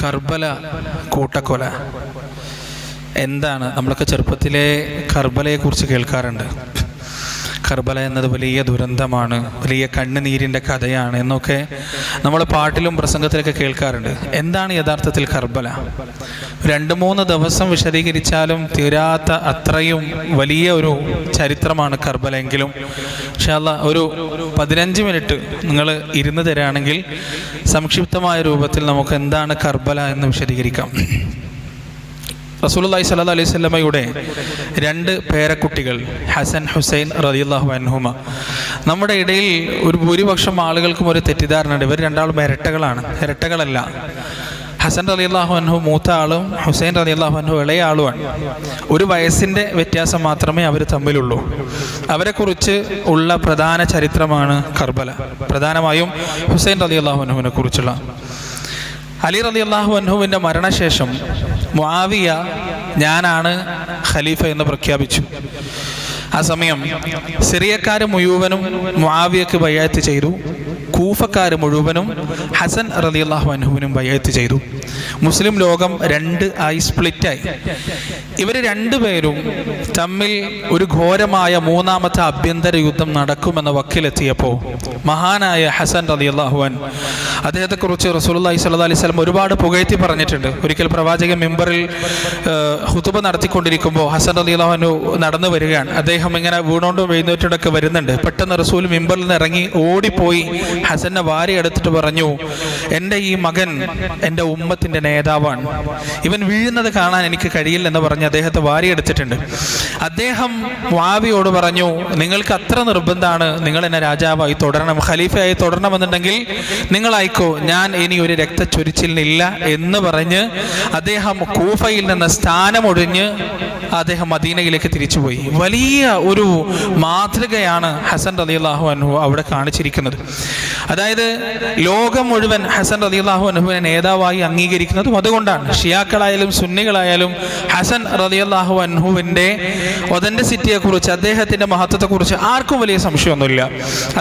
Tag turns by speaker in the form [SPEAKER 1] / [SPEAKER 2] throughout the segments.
[SPEAKER 1] കർബല കൂട്ടക്കൊല എന്താണ്? നമ്മളൊക്കെ ചെറുപ്പത്തിലെ കർബലയെക്കുറിച്ച് കേൾക്കാറുണ്ട്. കർബല എന്നത് വലിയ ദുരന്തമാണ്, വലിയ കണ്ണുനീരിൻ്റെ കഥയാണ് എന്നൊക്കെ നമ്മൾ പാട്ടിലും പ്രസംഗത്തിലൊക്കെ കേൾക്കാറുണ്ട്. എന്താണ് യഥാർത്ഥത്തിൽ കർബല? 2-3 ദിവസം വിശദീകരിച്ചാലും തീരാത്ത അത്രയും വലിയ ഒരു ചരിത്രമാണ് കർബല. എങ്കിലും ഇൻഷാ അല്ലാഹ് ഒരു 15 മിനിറ്റ് നിങ്ങൾ ഇരുന്ന് തരാണെങ്കിൽ സംക്ഷിപ്തമായ രൂപത്തിൽ നമുക്ക് എന്താണ് കർബല എന്ന് വിശദീകരിക്കാം. റസൂലുള്ളാഹി സ്വല്ലല്ലാഹു അലൈഹി വസല്ലമയുടെ 2 പേരക്കുട്ടികൾ ഹസൻ ഹുസൈൻ റളിയല്ലാഹു അൻഹുമ. നമ്മുടെ ഇടയിൽ ഒരു ഭൂരിപക്ഷം ആളുകൾക്കും ഒരു തെറ്റിദ്ധാരണയുണ്ട്, ഇവർ രണ്ടാളും ഇരട്ടകളാണ്. ഇരട്ടകളല്ല. ഹസൻ റളിയല്ലാഹു അൻഹു മൂത്ത ആളും ഹുസൈൻ റളിയല്ലാഹു അൻഹു ഇളയ ആളുമാണ്. 1 വയസ്സിൻ്റെ വ്യത്യാസം മാത്രമേ അവർ തമ്മിലുള്ളൂ. അവരെക്കുറിച്ച് ഉള്ള പ്രധാന ചരിത്രമാണ് കർബല. പ്രധാനമായും ഹുസൈൻ റളിയല്ലാഹു അൻഹുവിനെ കുറിച്ചുള്ള. അലി റളിയല്ലാഹു അൻഹുവിൻ്റെ മരണശേഷം മുആവിയ ഞാനാണ് ഖലീഫ എന്ന് പ്രഖ്യാപിച്ചു. ആ സമയം സിറിയക്കാർ മുഴുവനും മുആവിയക്ക് ബൈഅത്ത് ചെയ്തു. കൂഫക്കാർ മുഴുവനും ഹസൻ റളിയല്ലാഹു അൻഹുവിനും ബൈഅത്ത് ചെയ്തു. മുസ്ലിം ലോകം 2 ആയി സ്പ്ലിറ്റായി. ഇവർ 2 പേരും തമ്മിൽ ഒരു ഘോരമായ 3ാമത്തെ ആഭ്യന്തര യുദ്ധം നടക്കുമെന്ന വക്കിലെത്തിയപ്പോൾ മഹാനായ ഹസൻ റളിയല്ലാഹു അൻഹു, അദ്ദേഹത്തെക്കുറിച്ച് റസൂലുള്ളാഹി സ്വല്ലല്ലാഹു അലൈഹി വസല്ലം ഒരുപാട് പുകഴ്ത്തി പറഞ്ഞിട്ടുണ്ട്. ഒരിക്കൽ പ്രവാചകൻ മിമ്പറിൽ ഖുതുബ നടത്തിക്കൊണ്ടിരിക്കുമ്പോൾ ഹസൻ റളിയല്ലാഹു അൻഹു നടന്നു വരികയാണ്. അദ്ദേഹം ഇങ്ങനെ വീണോണ്ടും എഴുന്നേറ്റോടൊക്കെ വരുന്നുണ്ട്. പെട്ടെന്ന് റസൂൽ മിമ്പറിൽ നിന്ന് ഇറങ്ങി ഓടിപ്പോയി ഹസനെ വാരി എടുത്തിട്ട് പറഞ്ഞു, എൻ്റെ ഈ മകൻ എൻ്റെ ഉമ്മത്തിൻ്റെ നേതാവാണ്, ഇവൻ വീഴുന്നത് കാണാൻ എനിക്ക് കഴിയില്ലെന്ന് പറഞ്ഞ് അദ്ദേഹത്തെ വാരിയെടുത്തിട്ടുണ്ട്. അദ്ദേഹം മുആവിയോട് പറഞ്ഞു, നിങ്ങൾക്ക് അത്ര നിർബന്ധമാണ് നിങ്ങൾ എന്നെ രാജാവായി തുടരണം, ഖലീഫയായി തുടരണമെന്നുണ്ടെങ്കിൽ നിങ്ങളായിക്കോ, ഞാൻ ഇനി ഒരു രക്തച്ചൊരിച്ചിലിനില്ല എന്ന് പറഞ്ഞ് അദ്ദേഹം കൂഫയിൽ നിന്ന് സ്ഥാനമൊഴിഞ്ഞ് അദ്ദേഹം മദീനയിലേക്ക് തിരിച്ചുപോയി. വലിയ ഒരു മാതൃകയാണ് ഹസൻ റളിയല്ലാഹു അൻഹു അവിടെ കാണിച്ചിരിക്കുന്നത്. അതായത് ലോകം മുഴുവൻ ഹസൻ റളിയല്ലാഹു അൻഹുവിനെ നേതാവായി അംഗീകരിക്കുന്നതും അതുകൊണ്ടാണ്. ഷിയാക്കളായാലും സുന്നികളായാലും ഹസൻ റളിയല്ലാഹു അൻഹുവിൻ്റെ ഒതന്റിസിറ്റിയെക്കുറിച്ച്, അദ്ദേഹത്തിൻ്റെ മഹത്വത്തെക്കുറിച്ച് ആർക്കും വലിയ സംശയമൊന്നുമില്ല.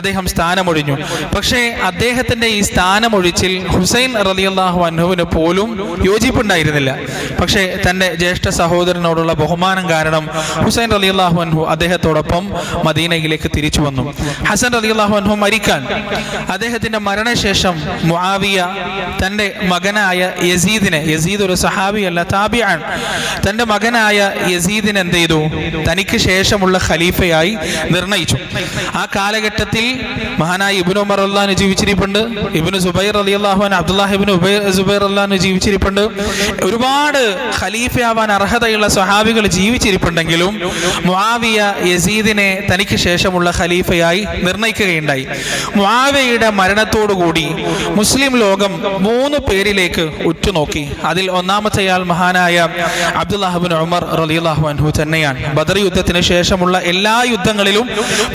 [SPEAKER 1] അദ്ദേഹം സ്ഥാനമൊഴിഞ്ഞു. പക്ഷേ അദ്ദേഹത്തിൻ്റെ ഈ സ്ഥാനമൊഴിച്ചിൽ ഹുസൈൻ റളിയല്ലാഹു അൻഹുവിന് പോലും യോജിപ്പുണ്ടായിരുന്നില്ല. പക്ഷേ തൻ്റെ ജ്യേഷ്ഠ സഹോദരനോടുള്ള ബഹുമാനം കാരണം ഹുസൈൻ റളിയല്ലാഹു അൻഹു അദ്ദേഹത്തോടൊപ്പം മദീനയിലേക്ക് തിരിച്ചു വന്നു. ഹസൻ റളിയല്ലാഹു അൻഹു മരിക്കാൻ, അദ്ദേഹത്തിൻ്റെ മരണശേഷം മുആവിയ തൻ്റെ മകനായ യസീദിനെ, യസീദ് ഒരു സഹാബിയല്ല, താബിആൻ, തൻ്റെ മകനായ യസീദിനെ എന്ത് ചെയ്തു? തനിക്ക് ശേഷമുള്ള ഖലീഫയായി നിർണയിച്ചു. ആ കാലഘട്ടത്തിൽ മഹാനായ ഇബ്നു ഉമർ റളിയല്ലാഹു അൻഹു ജീവിച്ചിരിപ്പുണ്ട്. ഇബ്നു സുബൈർ റളിയല്ലാഹു അൻഹു, അബ്ദുല്ലാഹി ഇബ്നു സുബൈർ റളിയല്ലാഹു അൻഹു ജീവിച്ചിരിപ്പുണ്ട്. ഒരുപാട് ഖലീഫയാവാൻ അർഹതയുള്ള സ്വഹാബികൾ ജീവിച്ചിരിപ്പുണ്ടെങ്കിലും മുആവിയ യസീദിനെ തനിക്ക് ശേഷമുള്ള ഖലീഫയായി നിർണയിക്കുകയുണ്ടായി. മുആവിയയുടെ മരണത്തോടുകൂടി മുസ്ലിം ലോകം 3 പേരിലേക്ക് ഉറ്റുനോക്കി. അതിൽ ഒന്നാമത്തെയാൾ മഹാനായ അബ്ദുല്ലാഹി ഇബ്നു ഉമർ റളിയല്ലാഹു അൻഹു തന്നെയാണ്. ബദർ യുദ്ധത്തിന് ശേഷമുള്ള എല്ലാ യുദ്ധങ്ങളിലും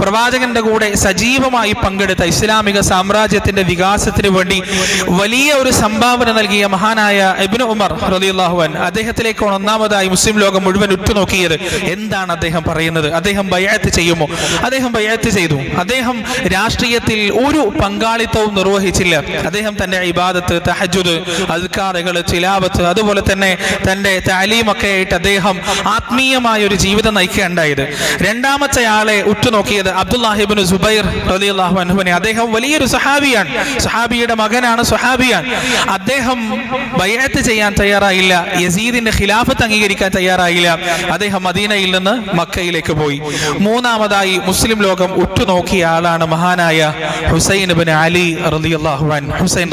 [SPEAKER 1] പ്രവാചകന്റെ കൂടെ സജീവമായി പങ്കെടുത്ത, ഇസ്ലാമിക സാമ്രാജ്യത്തിന്റെ വികാസത്തിന് വേണ്ടി വലിയ ഒരു സംഭാവന നൽകിയ മഹാനായ ഇബ്നു ഉമർ റളിയല്ലാഹു അൻഹു, അദ്ദേഹത്തിലേക്കാണ് ഒന്നാമതായി മുസ്ലിം ലോകം മുഴുവൻ ഉറ്റുനോക്കിയത്. എന്താണ് അദ്ദേഹം പറയുന്നത്? അദ്ദേഹം ബൈഅത്ത് ചെയ്യുമോ? അദ്ദേഹം ബൈഅത്ത് ചെയ്തു. അദ്ദേഹം രാഷ്ട്രീയത്തിൽ ഒരു പങ്കാളിത്തവും നിർവഹിച്ചില്ല. അദ്ദേഹം തൻ്റെ ഇബാദത്ത്, തഹജ്ജുദ്, അദ്കാറുകൾ, തിലാവത്ത്, അതുപോലെ തന്നെ തൻ്റെ തഅലീമൊക്കെ ആയിട്ട് അദ്ദേഹം ആത്മീയമായ ഒരു ജീവിതം നയിക്കുകയുണ്ടായത്. രണ്ടാമത്തെ ആളെ ഉറ്റുനോക്കിയത് അബ്ദുല്ലാഹി ഇബ്നു സുബൈർ റളിയല്ലാഹു അൻഹുവിനെ. അദ്ദേഹം വലിയൊരു സഹാബിയാണ്, സഹാബിയുടെ മകനാണ്, സഹാബിയാണ്. അദ്ദേഹം ബൈഅത്ത് ചെയ്യാൻ തയ്യാറായില്ല, യസീദിന്റെ ഖിലാഫത്ത് അംഗീകരിക്കാൻ തയ്യാറായില്ല. അദ്ദേഹം മദീനയിൽ നിന്ന് മക്കയിലേക്ക് പോയി. മൂന്നാമതായി മുസ്ലിം ലോകം ഉറ്റുനോക്കിയ ആളാണ് മഹാനായ ഹുസൈൻ ഇബ്നു അലി റളിയല്ലാഹു അൻഹു. ഹുസൈൻ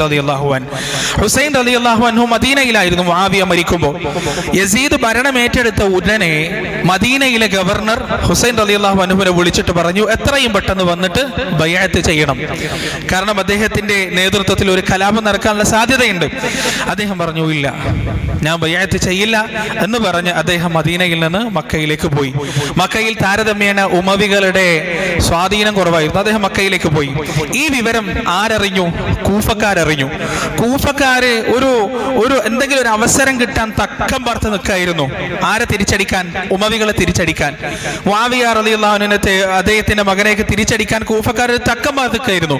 [SPEAKER 1] റളിയല്ലാഹു അൻഹു മദീനയിലായിരുന്നു മുആവിയ മരിക്കുമ്പോൾ. യസീദ് ഭരണമേറ്റെടുത്ത ഉടനെ മദീനയിലെ ഗവർണർ ഹുസൈൻ റളിയല്ലാഹു അൻഹുവിനെ വിളിച്ചിട്ട് പറഞ്ഞു, എത്രയും പെട്ടെന്ന് വന്നിട്ട് ബൈഅത്ത് ചെയ്യണം, കാരണം അദ്ദേഹത്തിന്റെ നേതൃത്വത്തിൽ ഒരു കലാപം നടക്കാനുള്ള സാധ്യതയുണ്ട്. അദ്ദേഹം പറഞ്ഞു, ഇല്ല, ഞാൻ ബൈഅത്ത് ചെയ്യില്ല എന്ന് പറഞ്ഞ് അദ്ദേഹം മദീനയിൽ നിന്ന് മക്കയിലേക്ക് പോയി. മക്കയിൽ താരതമ്യേന ഉമവികളുടെ സ്വാധീനം കുറവായിരുന്നു. അദ്ദേഹം മക്കയിലേക്ക് പോയി. ഈ വിവരം ആരറിഞ്ഞു? കൂഫക്കാരറിഞ്ഞു. കൂഫക്കാര് ഒരു എന്തെങ്കിലും ഒരു അവസരം കിട്ടാൻ തക്കം പാർത്ത് നിൽക്കായിരുന്നു. ആരെ തിരിച്ചടിക്കാൻ? ഉമവികളെ തിരിച്ചടിക്കാൻ. മുആവിയ റളിയല്ലാഹു അൻഹു അദ്ദേഹത്തിന്റെ മകനേക്ക് തിരിച്ചടിക്കാൻ കൂഫക്കാർ തക്കം പാർത്ത് നിൽക്കായിരുന്നു.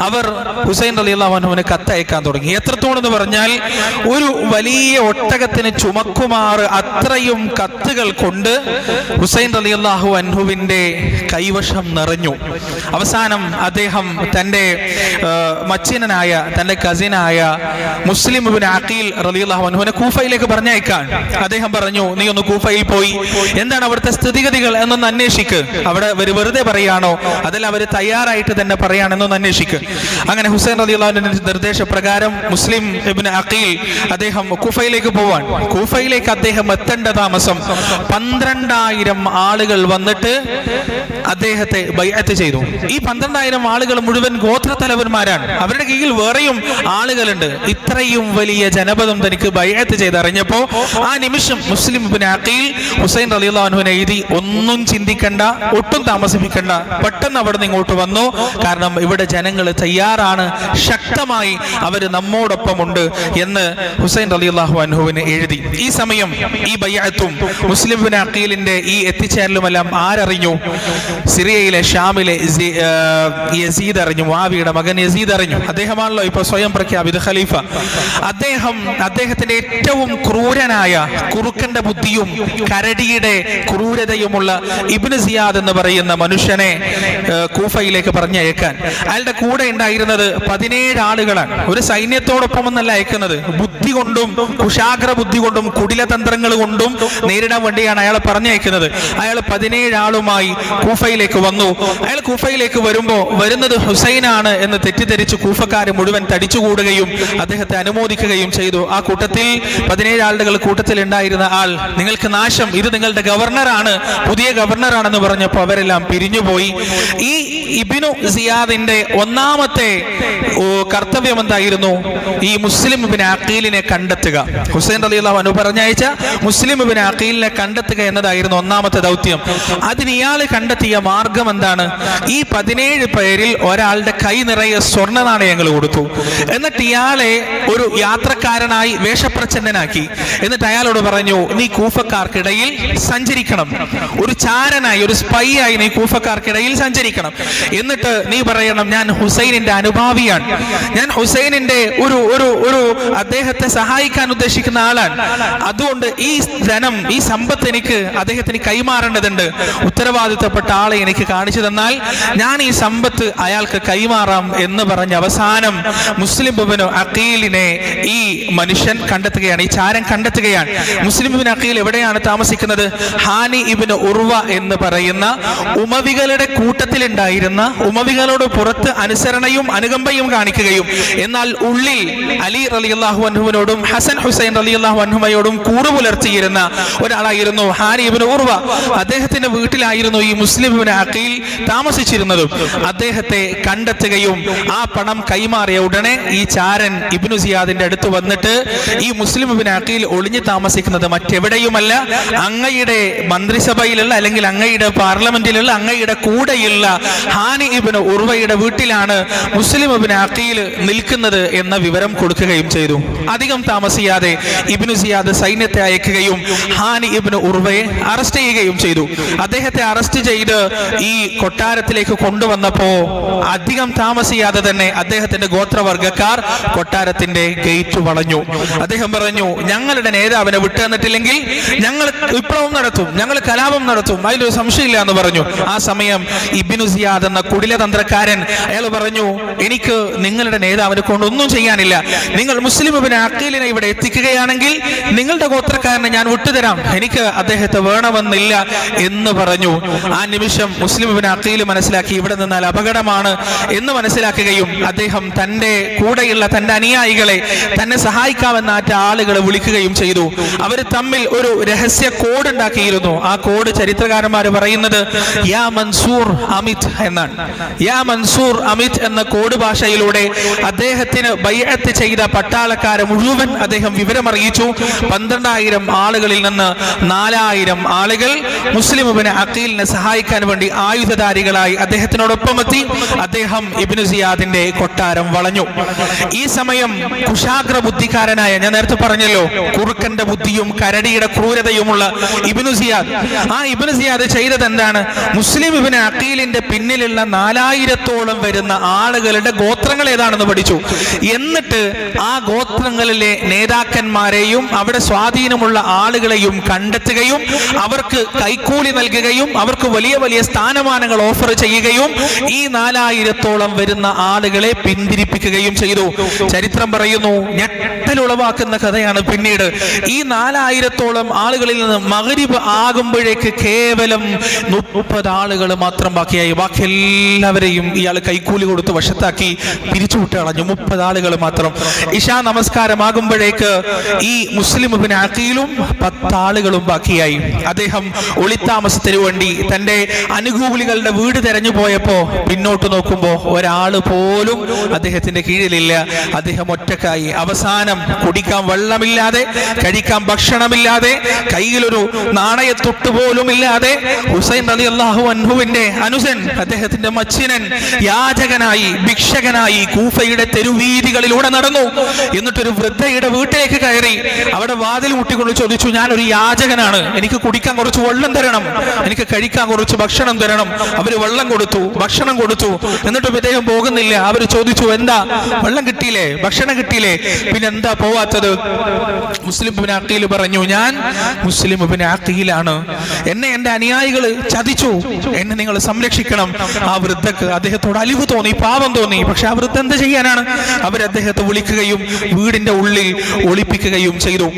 [SPEAKER 1] അവർ ഹുസൈൻ റളിയല്ലാഹു അൻഹുവിന് കത്തയക്കാൻ തുടങ്ങി. എത്രത്തോളം എന്ന് പറഞ്ഞാൽ ഒരു വലിയ ഒട്ടകത്തിന് ചുമക്കുമാർ അത്രയും കത്തുകൾ കൊണ്ട് ഹുസൈൻ റളിയല്ലാഹു അൻഹുവിന്റെ കൈവശം നിറഞ്ഞു. അവസാനം അദ്ദേഹം തന്റെ മച്ചിനനായ തന്റെ കസിനായ മുസ്ലിം ഇബ്നു അഖീൽ റളിയല്ലാഹു അൻഹുവിനെ കൂഫയിലേക്ക് പറഞ്ഞയക്കാൻ അദ്ദേഹം പറഞ്ഞു, നീ ഒന്ന് കൂഫയിൽ പോയി എന്താണ് അവിടുത്തെ സ്ഥിതിഗതികൾ എന്നൊന്ന് അന്വേഷിക്ക്. അവിടെ വെറുതെ പറയാണോ അതല്ല അവർ തയ്യാറായിട്ട് തന്നെ പറയാണെന്നൊന്ന് അന്വേഷിക്ക്. അങ്ങനെ ഹുസൈൻ റളിയല്ലാഹു അൻഹുവിന്റെ നിർദ്ദേശപ്രകാരം മുസ്ലിം ഇബ്നു അഖീൽ അദ്ദേഹം കൂഫയിലേക്ക് പോവാൻ. കൂഫയിലേക്ക് അദ്ദേഹം എത്തേണ്ട താമസം 12,000 ആളുകൾ വന്നിട്ട് അദ്ദേഹത്തെ ബൈഅത്ത് ചെയ്തു. ഈ 12,000 ആളുകൾ മുഴുവൻ ഗോത്രത്തലവന്മാരാണ്. അവരുടെ കീഴിൽ വേറെയും ആളുകളുണ്ട്. ഇത്രയും വലിയ ജനപദം തനിക്ക് ബൈഅത്ത് ചെയ്തറിഞ്ഞപ്പോ ആ നിമിഷം മുസ്ലിം ഇബ്നു അഖീൽ ഹുസൈൻ റളിയല്ലാഹു അൻഹുവിനെ എഴുതി, ഒന്നും ചിന്തിക്കണ്ട, ഒട്ടും താമസിപ്പിക്കണ്ട, പെട്ടെന്ന് അവിടെ നിന്ന് ഇങ്ങോട്ട് വന്നു. കാരണം ഇവിടെ ജനങ്ങൾ തയ്യാറാണ്, ശക്തമായി അവർ നമ്മോടൊപ്പമുണ്ട് എന്ന് ഹുസൈൻ റളിയല്ലാഹു അൻഹുവിനെ എഴുതി. ഈ സമയം ഈ ബൈഅത്തും മുസ്ലിം ഇബ്നു അഖീലിന്റെ ഈ എത്തിച്ചേരലുമെല്ലാം ആരറിഞ്ഞു? സിറിയയിലെ ഷാമിലെ യസീദ് അറിഞ്ഞു. മുആവിയുടെ മകൻ യസീദ് അറിഞ്ഞു. അദ്ദേഹമാണല്ലോ ഇപ്പൊ സ്വയം പ്രഖ്യാപിത ഖലീഫ. അദ്ദേഹത്തിന്റെ ഏറ്റവും ക്രൂരനായ, കുറുക്കന്റെ ബുദ്ധിയും കരടിയുടെ ക്രൂരതയുമുള്ള ഇബ്നു സിയാദ് എന്ന് പറയുന്ന മനുഷ്യനെ കൂഫയിലേക്ക് പറഞ്ഞയക്കാൻ അയാളുടെ കൂടെ ഉണ്ടായിരുന്നത് 17 ആളുകളാണ്. ഒരു സൈന്യത്തോടൊപ്പമൊന്നല്ല അയക്കുന്നത്. ബുദ്ധി കൊണ്ടും കുശാഗ്ര ബുദ്ധി കൊണ്ടും കുടിലതന്ത്രങ്ങൾ കൊണ്ടും നേരിടാൻ വേണ്ടിയാണ് അയാളെ പറഞ്ഞയക്കുന്നത്. അയാൾ 17 ആളുമായി കൂഫയിലേക്ക് വന്നു. അയാൾ കൂഫയിലേക്ക് വരുന്നത് ഹുസൈനാണ് എന്ന് തെറ്റിദ്ധരിച്ച് കൂഫക്കാരെ മുഴുവൻ തടിച്ചുകൂടുകയും അദ്ദേഹത്തെ അനുമോദിക്കുകയും ചെയ്തു. ആ കൂട്ടത്തിൽ 17 ആളുകൾ കൂട്ടത്തിൽ ഉണ്ടായിരുന്ന ആൾ, നിങ്ങൾക്ക് നാശം, ഇത് നിങ്ങളുടെ ഗവർണറാണ്, പുതിയ ഗവർണറാണെന്ന് പറഞ്ഞപ്പോൾ അവരെല്ലാം പിരിഞ്ഞുപോയി. ഈ ഇബ്നു സിയാദിന്റെ ഒന്നാമത്തെ കർത്തവ്യം എന്തായിരുന്നു? ഈ മുസ്ലിം ഇബ്നു അഖീലിനെ കണ്ടെത്തുക. ഹുസൈൻ റളിയല്ലാഹു അൻഹു പറഞ്ഞയച്ച മുസ്ലിം ഇബ്നു അഖീലിനെ കണ്ടെത്തുക എന്നതായിരുന്നു ഒന്നാമത്തെ ദൗത്യം. അതിന് ഇയാൾ കണ്ടെത്തിയ മാർഗം എന്താണ്? ഈ 17 പേരിൽ ഒരാളുടെ കൈ നിറയെ സ്വർണ്ണ നാണയങ്ങൾ കൊടുത്തു. എന്നിട്ട് ഇയാളെ ഒരു യാത്രക്കാരനായി വേഷപ്രച്ഛന്നനാക്കി. എന്നിട്ട് അയാളോട് പറഞ്ഞു, നീ കൂഫക്കാർക്കിടയിൽ സഞ്ചരിക്കണം, ഒരു ചാരനായി, ഒരു സ്പൈ ആയി നീ കൂഫക്കാർക്കിടയിൽ സഞ്ചരിക്കണം. എന്നിട്ട് നീ പറയണം, ഞാൻ ഹുസൈനിന്റെ അനുഭാവിയാണ്, ഞാൻ ഹുസൈനിന്റെ ഒരു അദ്ദേഹത്തെ സഹായിക്കാൻ ഉദ്ദേശിക്കുന്ന ആളാണ്, അതുകൊണ്ട് ഈ ധനം, ഈ സമ്പത്ത് എനിക്ക് അദ്ദേഹത്തിന് കൈമാറേണ്ടതുണ്ട്. ഉത്തരവാദിത്തപ്പെട്ട ആളെ എനിക്ക് കാണിച്ചു തന്നാൽ ഞാൻ ഈ സമ്പത്ത് അയാൾക്ക് കൈമാറാം എന്ന് പറഞ്ഞ് അവസാനം മുസ്ലിം ഇബ്നു അഖീലിനെ ഈ മനുഷ്യൻ കണ്ടെത്തുകയാണ്, ഈ ചാരൻ കണ്ടെത്തുകയാണ്. മുസ്ലിം ഇബ്നു അഖീൽ എവിടെയാണ് താമസിക്കുന്നത്? ഹാനി ഇബ്നു ഉർവ എന്ന് പറയുന്ന ഉമവികളുടെ കൂട്ടത്തിലുണ്ടായിരുന്ന, ഉമവികളോട് പുറത്ത് അനുസരണയും അനുകമ്പയും കാണിക്കുകയും എന്നാൽ ഉള്ളിൽ അലി റളിയല്ലാഹു അൻഹുവിനോടും ഹസൻ ഹുസൈൻ റളിയല്ലാഹു അൻഹുമയോടും കൂറ് പുലർത്തിയിരുന്ന ഒരാളായിരുന്നു ഹാനി ഇബ്നു ഉർവ. അദ്ദേഹത്തിന്റെ വീട്ടിലായിരുന്നു ഈ മുസ്ലിം ഇബ്നു അഖീൽ താമസിച്ചിരുന്നതും. അദ്ദേഹത്തെ കണ്ടെത്തുകയും ആ പണം കൈമാറിയ ഉടനെ ഈ ചാരൻ ഇബ്നു സിയാദിന്റെ അടുത്ത് വന്നിട്ട്, ഈ മുസ്ലിം ഇബ്നു അഖീൽ ഒളിഞ്ഞു താമസിക്കുന്നത് മറ്റെവിടെയുമല്ല, അങ്ങയുടെ മന്ത്രിസഭയിലുള്ള അല്ലെങ്കിൽ അങ്ങയുടെ പാർലമെന്റിലുള്ള അങ്ങയുടെ കൂടെയുള്ള ഹാനി ഇബ്നു ഉർവയുടെ വീട്ടിലാണ് മുസ്ലിം ഇബ്നു അഖീൽ നിൽക്കുന്നത് എന്ന വിവരം കൊടുക്കുകയും ചെയ്തു. അധികം താമസിയാതെ ഇബ്നു സിയാദ് സൈന്യത്തെ അയക്കുകയും ഹാനി ഇബ്നു ഉർവയെ അറസ്റ്റ് ചെയ്യുകയും ചെയ്തു. അദ്ദേഹത്തെ അറസ്റ്റ് ചെയ്ത് ഈ കൊട്ടാരത്തിലേക്ക് കൊണ്ടുവന്നപ്പോ അധികം താമസിയാതെ തന്നെ അദ്ദേഹത്തിന്റെ ഗോത്രവർഗക്കാർ കൊട്ടാരത്തിന്റെ ഗേറ്റ് വളഞ്ഞു. അദ്ദേഹം പറഞ്ഞു, ഞങ്ങളുടെ നേതാവിനെ വിട്ടു തന്നിട്ടില്ലെങ്കിൽ ഞങ്ങൾ വിപ്ലവം നടത്തും, ഞങ്ങൾ കലാപം നടത്തും, അതിലൊരു സംശയമില്ല എന്ന് പറഞ്ഞു. ആ സമയം ഇബ്നു സിയാദ് എന്ന കുടിലതന്ത്രക്കാരൻ അയാൾ പറഞ്ഞു, എനിക്ക് നിങ്ങളുടെ നേതാവിനെ കൊണ്ടൊന്നും ചെയ്യാനില്ല, നിങ്ങൾ മുസ്ലിം ഇബ്നു അഖീലിനെ ഇവിടെ എത്തിക്കുകയാണെങ്കിൽ നിങ്ങളുടെ ഗോത്രക്കാരനെ ഞാൻ വിട്ടുതരാം, എനിക്ക് അദ്ദേഹത്തെ വേണമെന്നില്ല എന്ന് പറഞ്ഞു. ആ നിമിഷം മുസ്ലിം ഇബ്നു അഖീൽ മനസ്സിലാക്കി ഇവിടെ നിന്നാൽ അപകടമാണ് എന്ന് മനസ്സിലാക്കുകയും അദ്ദേഹം തന്റെ കൂടെയുള്ള തന്റെ അനുയായികളെ, തന്നെ സഹായിക്കാമെന്നാറ്റ ആളുകളെ വിളിക്കുകയും ചെയ്തു. അവർ തമ്മിൽ ഒരു രഹസ്യ കോഡ് ഉണ്ടാക്കിയിരുന്നു. ആ കോഡ് ചരിത്രകാരന്മാർ പറയുന്നത് യാ മൻസൂർ അമിത് എന്നാണ്. യാ മൻസൂർ അമിത് എന്ന കോഡ് ഭാഷയിലൂടെ അദ്ദേഹത്തിന് ബൈഅത്ത് ചെയ്ത പട്ടാളക്കാരെ മുഴുവൻ അദ്ദേഹം വിവരമറിയിച്ചു. 12,000 ആളുകളിൽ നിന്ന് 4,000 ആളുകൾ മുസ്ലിം ഇബ്നു അഖീലിനെ സഹായിക്കാൻ വേണ്ടി ആയുധധാരികളായി അദ്ദേഹത്തിനോടൊപ്പം എത്തി. അദ്ദേഹം അദ്ദേഹം ഇബ്നു സിയാദിന്റെ കൊട്ടാരം വളഞ്ഞു. ഈ സമയം കുശാഗ്ര ബുദ്ധിക്കാരനായ, ഞാൻ നേരത്തെ പറഞ്ഞല്ലോ കുറുക്കന്റെ ബുദ്ധിയും കരടിയുടെ ക്രൂരതയുമുള്ള ഇബ്നു സിയാദ്, ആ ഇബ്നു സിയാദ് ചെയ്തത് എന്താണ്? മുസ്ലിം ഇബ്നു അഖീലിന്റെ പിന്നിലുള്ള 4000-ഓളം വരുന്ന ആളുകളുടെ ഗോത്രങ്ങൾ ഏതാണെന്ന് പഠിച്ചു. എന്നിട്ട് ആ ഗോത്രങ്ങളിലെ നേതാക്കന്മാരെയും അവിടെ സ്വാധീനമുള്ള ആളുകളെയും കണ്ടെത്തുകയും അവർക്ക് കൈക്കൂലി നൽകുകയും അവർക്ക് വലിയ വലിയ സ്ഥാനമാനങ്ങൾ ഓഫർ ചെയ്യുകയും ഈ 4000-ഓളം വരുന്ന ആളുകളെ പിന്തിരിപ്പിക്കുകയും ചെയ്തു. ചരിത്രം പറയുന്നു, ഞെട്ടലുളവാക്കുന്ന കഥയാണ്. പിന്നീട് ഈ 4000-ഓളം ആളുകളിൽ നിന്ന് മഗ്രിബ് ആകുമ്പോഴേക്ക് കേവലം 30 ആളുകൾ മാത്രം ബാക്കിയായി. ബാക്കി എല്ലാവരെയും ഇയാൾ കൈക്കൂലി കൊടുത്ത് വശത്താക്കി പിരിച്ചുവിട്ട് കളഞ്ഞു. 30 ആളുകൾ മാത്രം. ഇശാ നമസ്കാരമാകുമ്പോഴേക്ക് ഈ മുസ്ലിം ഇബ്നു അഖീലും 10 ആളുകളും ബാക്കിയായി. അദ്ദേഹം ഒളിത്താമസത്തിന് വേണ്ടി തന്റെ അനുകൂലികളുടെ വീട് തെരഞ്ഞു പോയപ്പോ പിന്നോട്ട് നോക്കുമ്പോ ഒരാള് പോലും അദ്ദേഹത്തിന്റെ കീഴിലില്ല. അദ്ദേഹം ഒറ്റക്കായി. അവസാനം കുടിക്കാൻ വെള്ളമില്ലാതെ, കഴിക്കാൻ ഭക്ഷണമില്ലാതെ, കയ്യിലൊരു നാണയത്തൊട്ട് പോലും ഇല്ലാതെ ഹുസൈൻ റളിയല്ലാഹു അൻഹുവിന്റെ അനുജൻ, അദ്ദേഹത്തിന്റെ മച്ചിനൻ യാചകനായി, ഭിക്ഷകനായി കൂഫയുടെ തെരുവീതികളിലൂടെ നടന്നു. എന്നിട്ടൊരു വൃദ്ധയുടെ വീട്ടിലേക്ക് കയറി അവിടെ വാതിൽ മുട്ടിക്കൊണ്ട് ചോദിച്ചു, ഞാനൊരു യാചകനാണ്, എനിക്ക് കുടിക്കാൻ കുറച്ച് വെള്ളം തരണം, എനിക്ക് കഴിക്കാൻ കുറച്ച് ഭക്ഷണം തരണം. അവര് വെള്ളം കൊടുത്തു, ഭക്ഷണം കൊടുത്തു. എന്നിട്ടും ഇദ്ദേഹം പോകുന്നില്ല. അവര് ചോദിച്ചു, എന്താ വെള്ളം കിട്ടിയില്ലേ, ഭക്ഷണം കിട്ടിയില്ലേ, പിന്നെ എന്താ പോവാത്തത്? മുസ്ലിം ഇബ്നു അഖീൽ പറഞ്ഞു, ഞാൻ മുസ്ലിം ഇബ്നു അഖീലാണ്, എന്നെ എന്റെ അനുയായികൾ ചതിച്ചു, എന്നെ നിങ്ങൾ സംരക്ഷിക്കണം. ആ വൃദ്ധക്ക് അദ്ദേഹത്തോട് അലിവ് തോന്നി, പാവം തോന്നി. പക്ഷെ ആ വൃദ്ധ എന്ത് ചെയ്യാനാണ്? അവർ അദ്ദേഹത്തെ വിളിക്കുകയും വീടിന്റെ ഉള്ളിൽ ഒളിപ്പിക്കുകയും ചെയ്തു.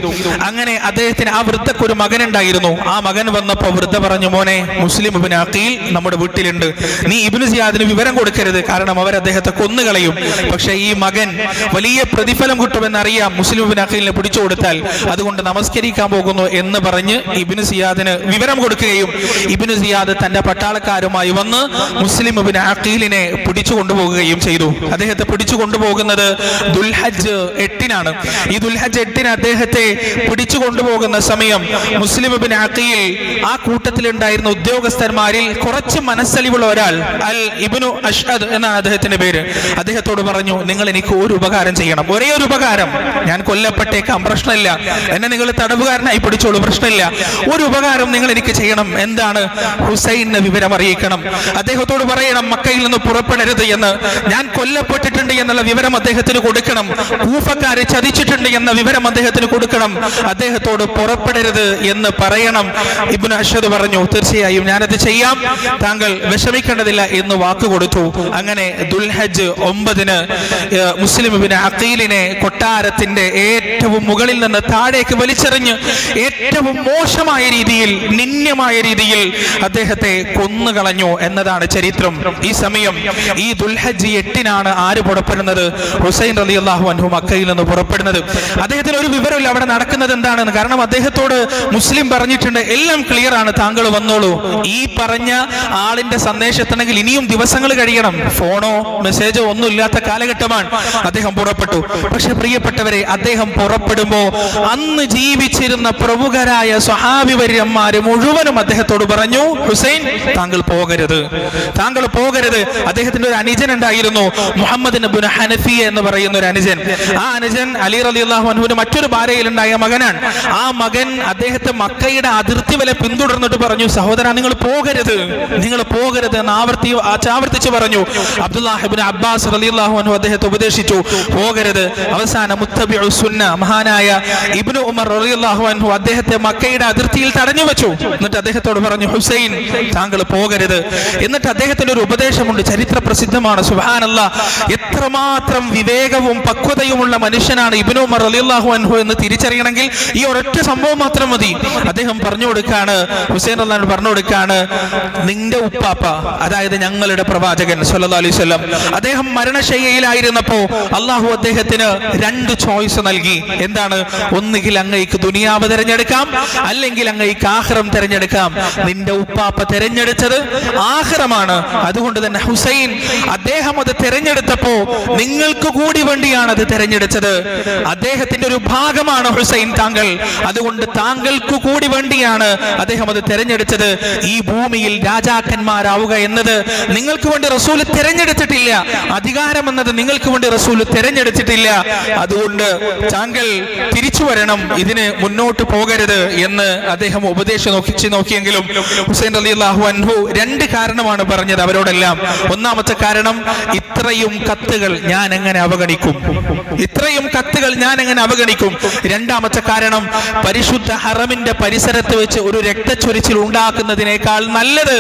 [SPEAKER 1] അങ്ങനെ അദ്ദേഹത്തിന്, ആ വൃദ്ധക്ക് ഒരു മകനുണ്ടായിരുന്നു. ആ മകൻ വന്നപ്പോ വൃദ്ധ പറഞ്ഞു, മോനെ, മുസ്ലിം ഇബ്നു അഖീൽ നമ്മുടെ വീട്ടിലുണ്ട്, നീ ഇബ്നു സിയാദിന് വിവരം കൊടുക്കരുത്, കാരണം അവർ അദ്ദേഹത്തെ കൊന്നുകളയും. പക്ഷെ ഈ മകൻ വലിയ പ്രതിഫലം കിട്ടുമെന്നറിയാം മുസ്ലിം ഇബ്നു അഖീലിനെ പിടിച്ചു കൊടുത്താൽ, അതുകൊണ്ട് നമസ്കരിക്കാൻ പോകുന്നു എന്ന് പറഞ്ഞ് ഇബ്നു സിയാദിന് വിവരം കൊടുക്കുകയും ഇബ്നു സിയാദ് തന്റെ പട്ടാളക്കാരുമായി വന്ന് മുസ്ലിം ഇബ്നു അഖീലിനെ പിടിച്ചു കൊണ്ടുപോകുകയും ചെയ്തു. അദ്ദേഹത്തെ പിടിച്ചു കൊണ്ടുപോകുന്നത് ദുൽഹജ്ജ് 8-നാണ്. ഈ ദുൽഹജ്ജ് 8-ന് അദ്ദേഹത്തെ പിടിച്ചു കൊണ്ടുപോകുന്ന സമയം മുസ്ലിം ഇബ്നു അഖീൽ ആ കൂട്ടത്തിലുണ്ടായിരുന്ന ഉദ്യോഗസ്ഥന്മാരിൽ കുറച്ച് മനസ്സലിവുള്ള ഒരാൾ, അൽ ഇബ്നു അഷ്അദ് എന്നാണ് അദ്ദേഹത്തിന്റെ പേര്, അദ്ദേഹത്തോട് പറഞ്ഞു, നിങ്ങൾ എനിക്ക് ഒരു ഉപകാരം ചെയ്യണം, ഒരേ ഒരു ഉപകാരം, ഞാൻ കൊല്ലപ്പെട്ടേക്കാം, പ്രശ്നമില്ല, എന്നെ നിങ്ങൾ തടവുകാരനായി പിടിച്ചോളൂ, പ്രശ്നമില്ല, ഒരു ഉപകാരം നിങ്ങൾ എനിക്ക് ചെയ്യണം. എന്താണ്? ഹുസൈനെ വിവരം അറിയിക്കണം. അദ്ദേഹത്തോട് പറയണം മക്കയിൽ നിന്ന് പുറപ്പെടരുത് എന്ന്, ഞാൻ കൊല്ലപ്പെട്ടിട്ടുണ്ട് എന്നുള്ള വിവരം അദ്ദേഹത്തിന് കൊടുക്കണം, കൂഫക്കാരെ ചതിച്ചിട്ടുണ്ട് എന്ന വിവരം അദ്ദേഹത്തിന് കൊടുക്കണം, അദ്ദേഹത്തോട് പുറപ്പെടരുത് എന്ന് പറയണം. ഇബ്നു അഷ്അദ് പറഞ്ഞു, തീർച്ചയായും ഞാനത് ചെയ്യാം, താങ്കൾ വിഷമിക്കേണ്ടതില്ല എന്ന് വാക്ക് കൊടുത്തു. അങ്ങനെ ദുൽഹജ്ജ് 9-ന് മുസ്ലിം ഇബ്നു അഖീലിനെ കൊട്ടാരത്തിന്റെ ഏറ്റവും മുകളിൽ നിന്ന് താഴേക്ക് വലിച്ചെറിഞ്ഞ് ഏറ്റവും മോശമായ രീതിയിൽ, നിന്ദ്യമായ രീതിയിൽ അദ്ദേഹത്തെ കൊന്നുകളഞ്ഞു എന്നതാണ് ചരിത്രം. ഈ സമയം ഈ ദുൽഹജ്ജ് 8-നാണ് ആര് പുറപ്പെടുന്നത്? ഹുസൈൻ റളിയല്ലാഹു അൻഹു മക്കയിൽ നിന്ന് പുറപ്പെടുന്നത്. അദ്ദേഹത്തിന് ഒരു വിവരമില്ല അവിടെ നടക്കുന്നത് എന്താണെന്ന്. കാരണം അദ്ദേഹത്തോട് മുസ്ലിം പറഞ്ഞിട്ടുണ്ട്, എല്ലാം ക്ലിയർ ആണ്, താങ്കൾ വന്നോളൂ. ഈ പറഞ്ഞ ആളിന്റെ സന്ദേശത്തിനെങ്കിൽ ഇനിയും ദിവസങ്ങൾ കഴിയണം, ഫോണോ മെസ്സേജോ ഒന്നും ഇല്ലാത്ത കാലഘട്ടമാണ്. അദ്ദേഹം പുറപ്പെട്ടു. പക്ഷെ പ്രിയപ്പെട്ടവരെ, അദ്ദേഹം പുറപ്പെടുമ്പോ അന്ന് ജീവിച്ചിരുന്ന പ്രമുഖരായ സ്വഹാബിവര്യന്മാര് മുഴുവനും അദ്ദേഹത്തോട് പറഞ്ഞു, ഹുസൈൻ താങ്കൾ പോകരുത്, താങ്കൾ പോകരുത്. അദ്ദേഹത്തിന്റെ ഒരു അനുജൻ ഉണ്ടായിരുന്നു, മുഹമ്മദ് ഇബ്നു ഹനഫിയ എന്ന് പറയുന്ന ഒരു അനുജൻ. ആ അനുജൻ അലി റളിയല്ലാഹു അൻഹുവിന്റെ മറ്റൊരു ഭാര്യയിലുണ്ടായ മകനാണ്. ആ മകൻ അദ്ദേഹത്തെ മക്കയുടെ അതിർത്തി വരെ പിന്തുടർന്നിട്ട് പറഞ്ഞു, സഹോദര നിങ്ങൾ പോകരുത്, നിങ്ങൾ പോകരുത് എന്ന് ആവർത്തിച്ച് പറഞ്ഞു. അബ്ദുല്ലാഹ് ഇബ്നു അബ്ബാസ് റളിയല്ലാഹു അൻഹു അദ്ദേഹത്തെ ഉപദേശിച്ചു, പോകരുത്. അവസാനം മുത്തബിഉ സുന്ന മഹാനായ ഇബ്നു ഉമർ റളിയല്ലാഹു അൻഹു അദ്ദേഹത്തെ മക്കയുടെ അതിർത്തിയിൽ തടഞ്ഞു വെച്ചു. എന്നിട്ട് അദ്ദേഹത്തോട് പറഞ്ഞു, ഹുസൈൻ താങ്കൾ പോകരുത്. എന്നിട്ട് അദ്ദേഹത്തിന്റെ ഒരു ഉപദേശമുണ്ട്, ചരിത്ര പ്രസിദ്ധമാണ്. സുബ്ഹാനല്ലാഹ്, എത്രമാത്രം വിവേകവും പക്വതയുമുള്ള മനുഷ്യനാണ് ഇബ്നു ഉമർ റളിയല്ലാഹു അൻഹു എന്ന് തിരിച്ചറിയണമെങ്കിൽ ഈ ഒരൊറ്റ സംഭവം മാത്രം മതി. അദ്ദേഹം പറഞ്ഞു കൊടുക്കാണ്, ഹുസൈൻ റളിയല്ലാഹു പറഞ്ഞു കൊടുക്കാണ്, നിന്റെ ഉപ്പാപ്പ, അതായത് ഞങ്ങളുടെ പ്രവാചകൻ സ്വല്ലല്ലാഹു അലൈഹി വസല്ലം, അദ്ദേഹം മരണശയ്യയിലായിരുന്നപ്പോ അള്ളാഹു അദ്ദേഹത്തിന് 2 ചോയ്സ് നൽകി. എന്താണ്? ഒന്നുകിൽ അങ്ങയ്ക്ക് ദുനിയാവ് തിരഞ്ഞെടുക്കാം, അല്ലെങ്കിൽ അങ്ങയ്ക്ക് ആഖിറം തിരഞ്ഞെടുക്കാം. നിന്റെ ഉപ്പാപ്പ തിരഞ്ഞെടുത്തത് ആഖിറമാണ്. അതുകൊണ്ട് തന്നെ ഹുസൈൻ അദ്ദേഹം അത് തിരഞ്ഞെടുത്തപ്പോ നിങ്ങൾക്ക് കൂടി വേണ്ടിയാണ് അത് തിരഞ്ഞെടുത്തത്. അദ്ദേഹത്തിന്റെ ഒരു ഭാഗമാണ് ഹുസൈൻ താങ്കൾ. അതുകൊണ്ട് താങ്കൾക്ക് കൂടി വേണ്ടിയാണ് അദ്ദേഹം അത് തിരഞ്ഞെടുത്തത്. ഈ ഭൂമിയിൽ രാജാക്കന്മാരാവുക എന്നത് നിങ്ങൾക്ക് വേണ്ടി റസൂൽ തിരഞ്ഞെടുത്തിട്ടില്ല. അധികാരം എന്നത് നിങ്ങൾക്ക് വേണ്ടി റസൂൽ തിരഞ്ഞെടുത്തിട്ടില്ല. അതുകൊണ്ട് താങ്കൾ തിരിച്ചു വരണം, ഇതിന് മുന്നോട്ട് പോകരുത് എന്ന് അദ്ദേഹം ഉപദേശം നോക്കിയെങ്കിലും ഹുസൈൻ റളിയല്ലാഹു അൻഹു രണ്ട് കാരണമാണ് പറഞ്ഞത് അവരോടെല്ലാം. ഒന്നാമത്തെ കാരണം, ഇത്രയും കത്തുകൾ ഞാൻ എങ്ങനെ അവഗണിക്കും, ഇത്രയും കത്തുകൾ ഞാൻ എങ്ങനെ അവഗണിക്കും. രണ്ടാമത്തെ കാരണം, പരിശുദ്ധ ഹറമിന്റെ പരിസരത്ത് വെച്ച് ഒരു രക്തച്ചൊരിച്ചിൽ ഉണ്ടാക്കുന്നതിനേക്കാൾ നല്ലത്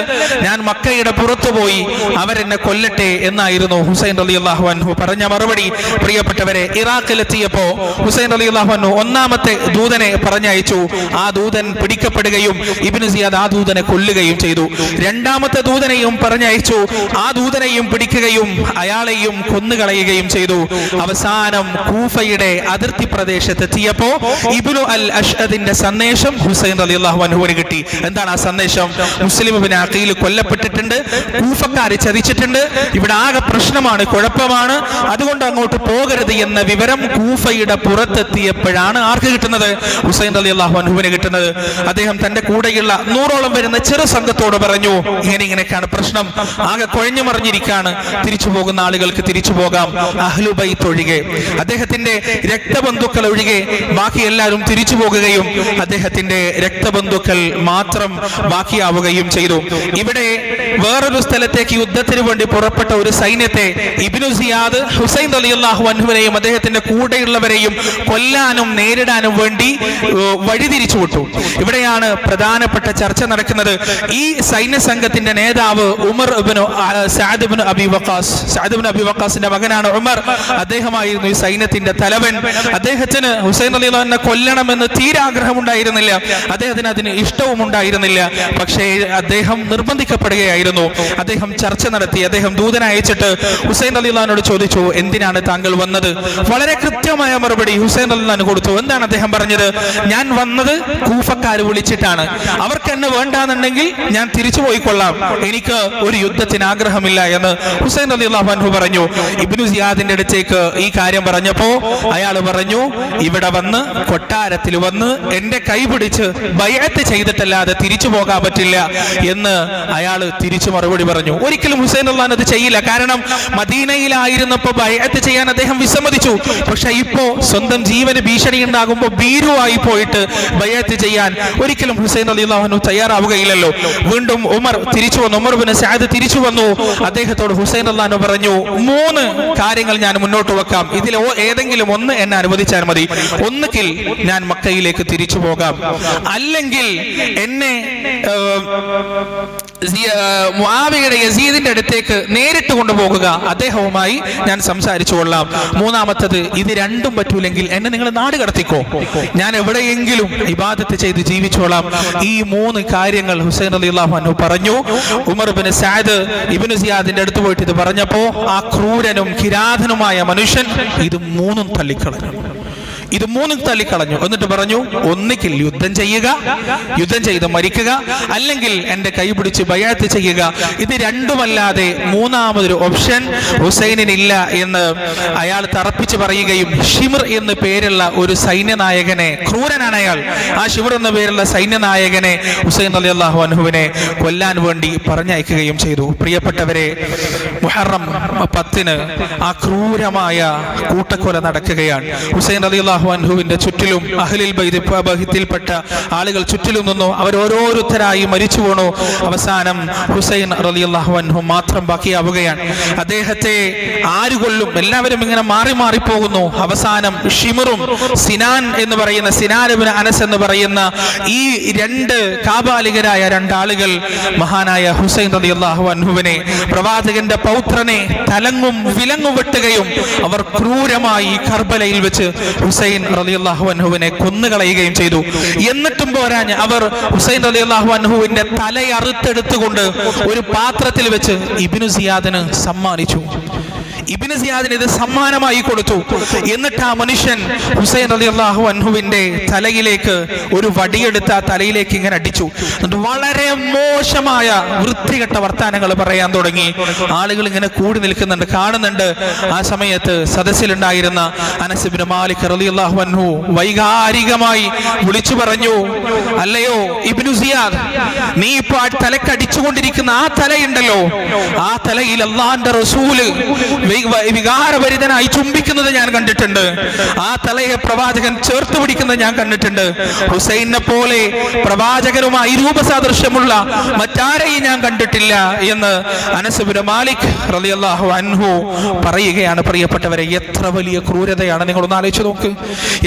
[SPEAKER 1] ഞാൻ മക്കയുടെ പുറത്തു പോയി അവരെന്നെ കൊല്ലട്ടെ എന്നായിരുന്നു ഹുസൈൻ റളിയല്ലാഹു അൻഹു പറഞ്ഞ മറുപടി. പ്രിയപ്പെട്ടവരെ, ഇറാഖിലെത്തിയപ്പോ ഹുസൈൻ റളിയല്ലാഹു അൻഹു ഒന്നാമത്തെ ദൂതനെ പറഞ്ഞയച്ചു. ആ ദൂതൻ പിടിക്കപ്പെടുകയും ഇബ്നു സിയാദ് ആ ദൂതനെ കൊല്ലുകയും ചെയ്തു. രണ്ടാമത്തെ ദൂതനെയും പറഞ്ഞയച്ചു. ആ ദൂതനെയും പിടിക്കുകയും അയാളെയും കൊന്നുകളയുകയും ചെയ്തു. അവസാനം കൂഫയുടെ അതിർത്തി പ്രദേശത്തെത്തിയപ്പോ ഇബ്നു അൽ അഷ്അദിന്റെ സന്ദേശം ഹുസൈൻ റളിയല്ലാഹു അൻഹുവിന് കിട്ടി. എന്താണ് ആ സന്ദേശം? മുസ്ലിം ഇബ്നു അഖീൽ കൊല്ലപ്പെട്ടിട്ടുണ്ട്, കൂഫക്കാര് ചതിച്ചിട്ടുണ്ട്, ഇവിടെ ആകെ പ്രശ്നമാണ്, കുഴപ്പമാണ്, അതുകൊണ്ട് അങ്ങോട്ട് പോകരുത് എന്ന വിവരം കൂഫയുടെ പുറത്തെത്തിയപ്പോഴാണ് ആർക്ക് കിട്ടുന്നത്? ഹുസൈൻ റളിയല്ലാഹു അൻഹുവിന് കിട്ടുന്നത്. അദ്ദേഹം തന്റെ കൂടെയുള്ള 100ഓളം വരുന്ന ചെറു സംഘത്തോട് പറഞ്ഞു, ഇങ്ങനെയൊക്കെയാണ് പ്രശ്നം, ആകെ കുഴഞ്ഞു മറിഞ്ഞിരിക്കാണ്, തിരിച്ചു പോകുന്ന ആളുകൾക്ക് തിരിച്ചു പോകാം, അഹ്ലു ബൈത്ത് ഒഴികെ, അദ്ദേഹത്തിന്റെ രക്തബന്ധുക്കൾ ഒഴികെ ബാക്കി എല്ലാവരും തിരിച്ചു പോകുകയും അദ്ദേഹത്തിന്റെ രക്തബന്ധുക്കൾ മാത്രം ബാക്കിയാവുകയും ചെയ്തു. ഇവിടെ വേറൊരു സ്ഥലത്തേക്ക് യുദ്ധത്തിന് വേണ്ടി പുറപ്പെട്ട ഒരു സൈന്യത്തെ ഇബ്നു സിയാദ് ഹുസൈൻ റളിയല്ലാഹു അൻഹുവിനെയും അദ്ദേഹത്തിന്റെ കൂടെയുള്ളവരെയും കൊല്ലാനും നേരിടാനും വേണ്ടി വഴിതിരിച്ചു വിട്ടു. ഇവിടെയാണ് പ്രധാനപ്പെട്ട ചർച്ച നടക്കുന്നത്. ഈ സൈന്യ സംഘത്തിന്റെ നേതാവ് Umar ibn Saad ibn Abi Waqqas, Saad ibn Abi വഖാസിന്റെ മകനാണ് ഉമർ. അദ്ദേഹമായിരുന്നു ഈ സൈന്യത്തിന്റെ തലവൻ. അദ്ദേഹത്തിന് ഹുസൈൻ റളിയല്ലാഹു അൻഹുവിനെ കൊല്ലണമെന്ന് തീരെ ആഗ്രഹമുണ്ടായിരുന്നില്ല, അദ്ദേഹത്തിന് അതിന് ഇഷ്ടവും ഉണ്ടായിരുന്നില്ല. പക്ഷേ അദ്ദേഹം നിർബന്ധിക്കപ്പെടുകയായിരുന്നു. അദ്ദേഹം ചർച്ച നടത്തി. അദ്ദേഹം ദൂതനെ അയച്ചിട്ട് ഹുസൈൻ റളിയല്ലാഹു അൻഹുവിനോട് ചോദിച്ചു, എന്തിനാണ് താങ്കൾ വന്നത്? വളരെ കൃത്യമായ മറുപടി ഹുസൈൻ റളിയല്ലാഹു അൻഹു കൊടുത്തു. എന്താണ് അദ്ദേഹം പറഞ്ഞത്? ഞാൻ വന്നത് കൂഫക്കാര് വിളിച്ചിട്ടാണ്, അവർക്ക് എന്നെ വേണ്ടാന്നുണ്ടെങ്കിൽ ഞാൻ തിരിച്ചു പോയിക്കൊള്ളാം, എനിക്ക് ഒരു യുദ്ധത്തിന് ആഗ്രഹമില്ല എന്ന് ഹുസൈൻ റളിയല്ലാഹു അൻഹു പറഞ്ഞു. ഇബ്നു സിയാദിന്റെ അടുത്തേക്ക് ഈ കാര്യം പറഞ്ഞപ്പോ അയാൾ പറഞ്ഞു, ഇവിടെ വന്ന് കൊട്ടാരത്തിൽ വന്ന് എന്റെ കൈ പിടിച്ച് ബൈഅത്ത് ചെയ്തിട്ടല്ലാതെ തിരിച്ചു പോകാൻ പറ്റില്ല എന്ന് അയാൾ തിരിച്ചു മറുപടി പറഞ്ഞു. ഒരിക്കലും ഹുസൈൻ റളിയല്ലാഹു അൻഹു അത് ചെയ്യില്ല. കാരണം മദീനയിലായിരുന്നപ്പോ ബൈഅത്ത് ചെയ്യാൻ അദ്ദേഹം വിസമ്മതിച്ചു. പക്ഷെ ഇപ്പോ സ്വന്തം ജീവന് ഭീഷണി ഉണ്ടാകുമ്പോൾ ഭീരുവായി പോയിട്ട് ബൈഅത്ത് ചെയ്യാൻ ഒരിക്കലും ഹുസൈൻ റളിയല്ലാഹു അൻഹു തയ്യാറാവുകയില്ലല്ലോ. വീണ്ടും ഉമർ തിരിച്ചു വന്നു. ഉമർ ഇബ്നു സഅദ് തിരിച്ചു വന്നു. അദ്ദേഹത്തോട് ഹുസൈൻ റളിയല്ലാഹു അൻഹു പറഞ്ഞു, 3 കാര്യങ്ങൾ ഞാൻ മുന്നോട്ട് വെക്കാം, ഇതിൽ ഏതെങ്കിലും ഒന്ന് എന്നെ അനുവദിച്ചാൽ മതി. ഒന്നുകിൽ ഞാൻ മക്കയിലേക്ക് തിരിച്ചു പോകാം, അല്ലെങ്കിൽ എന്നെ മുആവിയയുടെ യസീദിന്റെ അടുത്തേക്ക് നേരിട്ട് കൊണ്ടുപോകുക, അദ്ദേഹവുമായി ഞാൻ സംസാരിച്ചു കൊള്ളാം. മൂന്നാമത്തത്, ഇത് രണ്ടും പറ്റൂലെങ്കിൽ എന്നെ നിങ്ങൾ നാട് കടത്തിക്കോ, ഞാൻ എവിടെയെങ്കിലും ഇബാദത്ത് ചെയ്ത് ജീവിച്ചോളാം. ഈ 3 കാര്യങ്ങൾ ഹുസൈൻ റളിയല്ലാഹു അൻഹു പറഞ്ഞു. ഉമർ ഇബ്നു സഅദ് ഇബ്നു സിയാദിന്റെ അടുത്ത് പോയിട്ട് ഇത് പറഞ്ഞപ്പോ ആ ക്രൂരനും കിരാതനുമായ മനുഷ്യൻ ഇത് 3 തള്ളിക്കളഞ്ഞു. ഇത് 3 തള്ളിക്കളഞ്ഞു. എന്നിട്ട് പറഞ്ഞു, ഒന്നുകിൽ യുദ്ധം ചെയ്യുക, യുദ്ധം ചെയ്ത് മരിക്കുക, അല്ലെങ്കിൽ എന്റെ കൈ പിടിച്ച് ബൈഅത്ത് ചെയ്യുക. ഇത് രണ്ടുമല്ലാതെ മൂന്നാമതൊരു ഓപ്ഷൻ ഹുസൈനിനില്ല എന്ന് അയാൾ തറപ്പിച്ച് പറയുകയും ഷിമർ എന്ന് പേരുള്ള ഒരു സൈന്യനായകനെ, ക്രൂരനാണ് അയാൾ, ആ ഷിമർ എന്ന പേരുള്ള സൈന്യനായകനെ ഹുസൈൻ റളിയല്ലാഹു അൻഹുവിനെ കൊല്ലാൻ വേണ്ടി പറഞ്ഞയക്കുകയും ചെയ്തു. പ്രിയപ്പെട്ടവരെ, മുഹറം 10 ആ ക്രൂരമായ കൂട്ടക്കൊല നടക്കുകയാണ്. ഹുസൈൻ റളിയല്ലാഹു അൻഹുവിന്റെ ചുറ്റിലും അഹ്ലുൽ ബൈത്തിൽപ്പെട്ട ആളുകൾ ചുറ്റിലും നിന്നു. അവരോരോരുത്തരായി മരിച്ചു വീണു. അവസാനം ഹുസൈൻ റളിയല്ലാഹു അൻഹു മാത്രം ബാക്കിയാവുകയാണ്. അദ്ദേഹത്തെ ആര് കൊല്ലും? എല്ലാവരും ഇങ്ങനെ മാറി മാറി പോകുന്നു. അവസാനം ഷിമറും സിനാൻ എന്ന് പറയുന്ന, സിനാൻ ഇബ്നു അനസ് എന്ന് പറയുന്ന ഈ 2 കാബാലികരായ 2 ആളുകൾ മഹാനായ ഹുസൈൻ റളിയല്ലാഹു അൻഹുവിനെ, പ്രവാചകന്റെ പൗത്രനെ തലങ്ങും വിലങ്ങും വെട്ടുകയും അവർ ക്രൂരമായി കർബലയിൽ വെച്ച് ഹുസൈൻ റളിയല്ലാഹു അൻഹുവിനെ കൊന്നുകളയുകയും ചെയ്തു. എന്നിട്ടും പോരാഞ്ഞ് അവർ ഹുസൈൻ റളിയല്ലാഹു അൻഹുവിന്റെ തലയറുത്തെടുത്തുകൊണ്ട് ഒരു പാത്രത്തിൽ വെച്ച് ഇബ്നു സിയാദിന് സമ്മാനിച്ചു. ഇബ്നു സിയാദിന് ഇത് സമ്മാനമായി കൊടുത്തു. എന്നിട്ട് ആ മനുഷ്യൻ ഹുസൈൻ റളിയല്ലാഹു അൻഹുവിന്റെ തലയിലേക്ക് ഒരു വടിയെടുത്ത് ആ തലയിലേക്ക് ഇങ്ങനെ അടിച്ചു. എന്നിട്ട് വളരെ മോശമായ വൃത്തികെട്ട വർത്താനങ്ങൾ പറയാൻ തുടങ്ങി. ആളുകൾ ഇങ്ങനെ കൂടി നിൽക്കുന്നുണ്ട്, കാണുന്നുണ്ട്. ആ സമയത്ത് സദസ്സിലുണ്ടായിരുന്ന അനസ് ഇബ്നു മാലിക് റളിയല്ലാഹു അൻഹു വൈകാരികമായി വിളിച്ചു പറഞ്ഞു, അല്ലയോ ഇബ്നു സിയാദ്, നീ ഇപ്പോൾ ആ തലക്കടിച്ചുകൊണ്ടിരിക്കുന്ന ആ തലയുണ്ടല്ലോ, ആ തലയിൽ അല്ലാഹുവിന്റെ റസൂല് വികാരഭരിതനായി ചുംബിക്കുന്നത് ഞാൻ കണ്ടിട്ടുണ്ട്. ആ തലയെ പ്രവാചകൻ ചേർത്ത് പിടിക്കുന്നത് ഞാൻ കണ്ടിട്ടുണ്ട്. ഹുസൈനെ പോലെ പ്രവാചകനുമായി രൂപസാദൃശ്യമുള്ള മറ്റാരെയും ഞാൻ കണ്ടിട്ടില്ല എന്ന് അനസ് ഇബ്നു മാലിക് റളിയല്ലാഹു അൻഹു പറയുകയാണ്. പ്രിയപ്പെട്ടവരെ, എത്ര വലിയ ക്രൂരതയാണ്! നിങ്ങളൊന്ന് ആലോചിച്ച് നോക്ക്,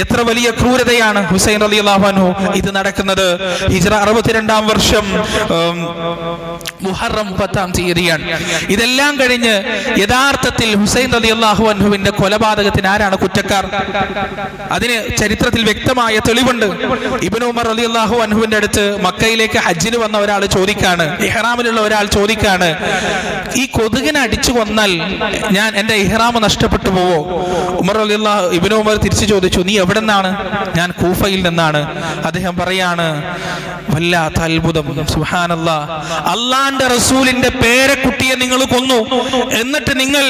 [SPEAKER 1] എത്ര വലിയ ക്രൂരതയാണ് ഹുസൈൻ റളിയല്ലാഹു അൻഹു ഇത് നടക്കുന്നത്. ഹിജ്റ 62-ാം വർഷം മുഹറം 10-ാം തീയതിയാണ്. ഇതെല്ലാം കഴിഞ്ഞ് യഥാർത്ഥത്തിൽ ഹുസൈൻ റളിയല്ലാഹു അൻഹുവിന്റെ കൊലപാതകത്തിന് ആരാണ് കുറ്റക്കാർ? അതിന് ചരിത്രത്തിൽ വ്യക്തമായ തെളിവുണ്ട്. ഇബ്നു ഉമർ റളിയല്ലാഹു അൻഹുവിന്റെ അടുത്ത് മക്കയിലേക്ക് ഹജ്ജിന് വന്ന ഒരാൾ ചോദിക്കാണ്, ഇഹ്റാമിലുള്ള ഒരാൾ ചോദിക്കാണ്, ഈ കൊതുകിനെ അടിച്ചു കൊന്നാൽ ഞാൻ എന്റെ ഇഹ്റാം നഷ്ടപ്പെട്ടു പോവോ? ഇബ്നു ഉമർ തിരിച്ചു ചോദിച്ചു, നീ എവിടെ നിന്നാണ്? ഞാൻ കൂഫയിൽ നിന്നാണ്. അദ്ദേഹം പറയാണ്, വല്ലാത്ത അത്ഭുതം, സുബ്ഹാനല്ലാഹ്, അള്ളാന്റെ റസൂലിന്റെ പേരക്കുട്ടിയെ നിങ്ങൾ കൊന്നു, എന്നിട്ട് നിങ്ങൾ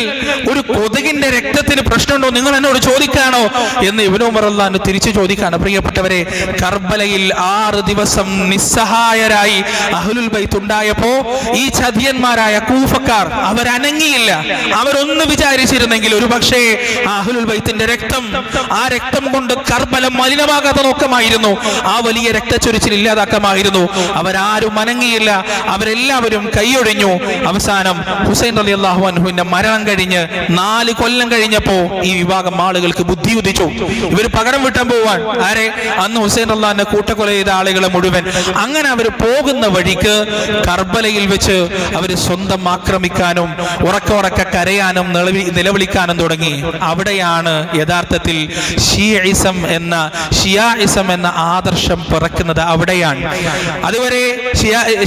[SPEAKER 1] ഒരു കൊതുകിന്റെ രക്തത്തിന് പ്രശ്നമുണ്ടോ നിങ്ങൾ എന്നോട് ചോദിക്കാണോ എന്ന് ഇബ്നു ഉമർ റളിയല്ലാഹു തിരിച്ചു ചോദിക്കാണ്. പ്രിയപ്പെട്ടവരെ, കർബലയിൽ 6 ദിവസം നിസ്സഹായരായി അഹ്ലുൽ ബൈത്ത് ഉണ്ടായപ്പോ ഈ ചതിയന്മാരായ കൂഫക്കാർ അവരനങ്ങിയില്ല. അവരൊന്ന് വിചാരിച്ചിരുന്നെങ്കിൽ ഒരു പക്ഷേ അഹ്ലുൽ ബൈത്തിന്റെ രക്തം, ആ രക്തം കൊണ്ട് കർബല മലിനമാകാതെ നോക്കമായിരുന്നു, ആ വലിയ രക്തച്ചൊരിച്ചിൽ ഇല്ലാതാക്കമായിരുന്നു. അവരാരും അനങ്ങിയില്ല, അവരെല്ലാവരും കൈയൊഴിഞ്ഞു. അവസാനം ഹുസൈൻ റളിയല്ലാഹു അൻഹുവിന്റെ മരണം കഴിഞ്ഞ് 4 കൊല്ലം കഴിഞ്ഞപ്പോ ഈ വിഭാഗം ആളുകൾക്ക് ബുദ്ധി ഉദിച്ചു. ഇവർ പകരം വിട്ടാൻ പോവാൻ ആരെ? അന്ന് ഹുസൈൻ റളിയല്ലാഹുവിനെ കൂട്ടക്കൊല ചെയ്ത ആളുകളെ മുഴുവൻ. അങ്ങനെ അവർ പോകുന്ന വഴിക്ക് കർബലയിൽ വെച്ച് അവർ സ്വന്തം ആക്രമിക്കാനും ഉറക്ക കരയാനും നിലവിളിക്കാനും തുടങ്ങി. അവിടെയാണ് യഥാർത്ഥത്തിൽ ഷിയായിസം എന്ന ആദർശം പിറക്കുന്നത്. അവിടെയാണ്. അതുവരെ